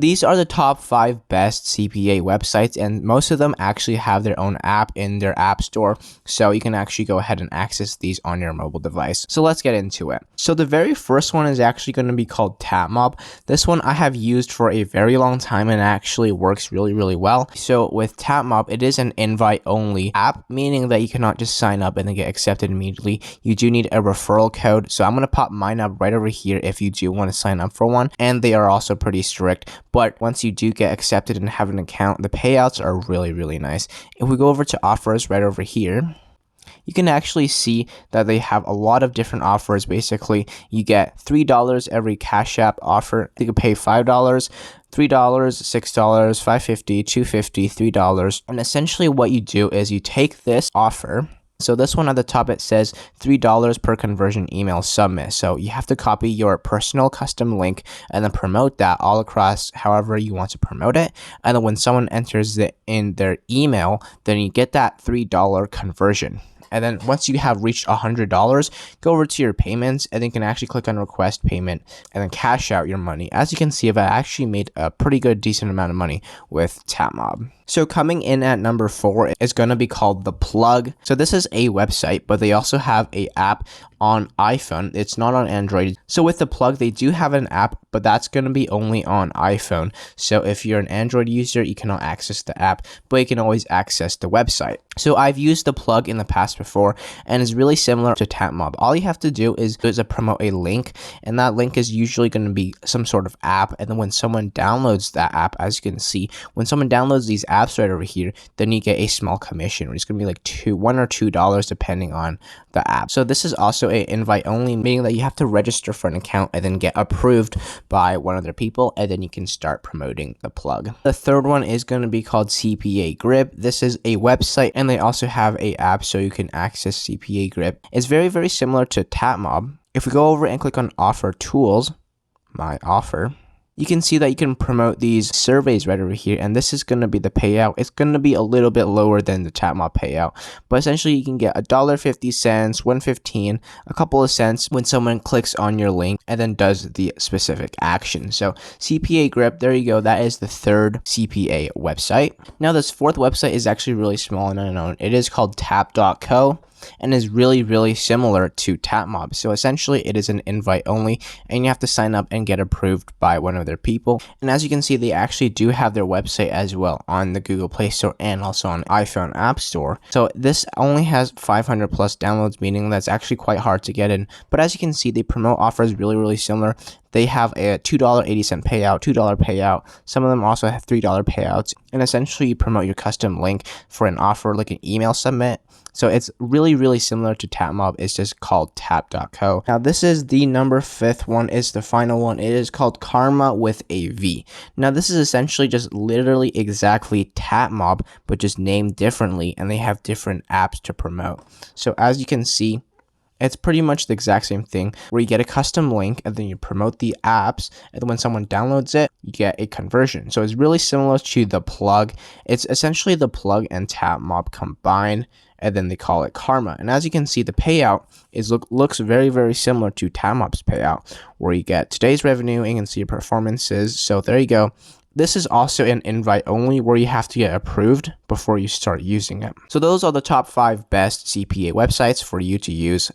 These are the top 5 best CPA websites, and most of them actually have their own app in their app store, so you can actually go ahead and access these on your mobile device. So let's get into it. So the very first one is actually going to be called Tapmob. This one I have used for a very long time and actually works really well. So with Tapmob, it is an invite only app, meaning that you cannot just sign up and then get accepted immediately. You do need a referral code, so I'm going to pop mine up right over here if you do want to sign up for one, and they are also pretty strict. But once you do get accepted and have an account, the payouts are really nice. If we go over to offers right over here, you can actually see that they have a lot of different offers. Basically, you get $3 every Cash App offer. You can pay $5, $3, $6, $5.50, $2.50, $3. And essentially what you do is you take this offer. So this one at the top, it says $3 per conversion email submit. So you have to copy your personal custom link and then promote that all across however you want to promote it. And then when someone enters it in their email, then you get that $3 conversion. And then once you have reached $100, go over to your payments and then you can actually click on request payment and then cash out your money. As you can see, I've actually made a pretty good decent amount of money with Tapmob. So coming in at number 4 is going to be called The Plug. So this is a website, but they also have an app on iPhone. It's not on Android. So with The Plug, they do have an app, but that's going to be only on iPhone. So if you're an Android user, you cannot access the app, but you can always access the website. So I've used The Plug in the past before, and it's really similar to Tapmob. All you have to do is promote a link, and that link is usually going to be some sort of app. And then when someone downloads that app, as you can see, when someone downloads these apps right over here, then you get a small commission. It's going to be like $1 or $2 depending on the app. So this is also a invite only, meaning that you have to register for an account and then get approved by one of their people, and then you can start promoting The Plug. The third one is going to be called CPA Grip. This is a website, and they also have a app so you can access CPA Grip. It's very similar to Tapmob. If we go over and click on offer tools, my offer, you can see that you can promote these surveys right over here, and this is going to be the payout. It's going to be a little bit lower than the Tapmob payout, but essentially you can get $1.50, $1.15, a couple of cents when someone clicks on your link and then does the specific action. So CPA Grip, there you go. That is the third CPA website. Now this fourth website is actually really small and unknown. It is called Tap.co. And is really similar to Tapmob. So essentially it is an invite only, and you have to sign up and get approved by one of their people. And as you can see, they actually do have their website as well on the Google Play Store and also on iPhone App Store. So this only has 500 plus downloads, meaning that's actually quite hard to get in. But as you can see, they promote offers really similar. They have a $2.80 payout, $2 payout. Some of them also have $3 payouts. And essentially you promote your custom link for an offer, like an email submit. So it's really similar to Tapmob. It's just called Tap.co. Now this is the number 5th one, is the final one. It is called Karma with a V. Now this is essentially just literally exactly Tapmob, but just named differently, and they have different apps to promote. So as you can see, it's pretty much the exact same thing, where you get a custom link and then you promote the apps, and then when someone downloads it, you get a conversion. So it's really similar to The Plug. It's essentially The Plug and Tapmob combined, and then they call it Karma. And as you can see, the payout looks very similar to Tapmob's payout, where you get today's revenue and you can see your performances. So there you go. This is also an invite only, where you have to get approved before you start using it. So those are the top 5 best CPA websites for you to use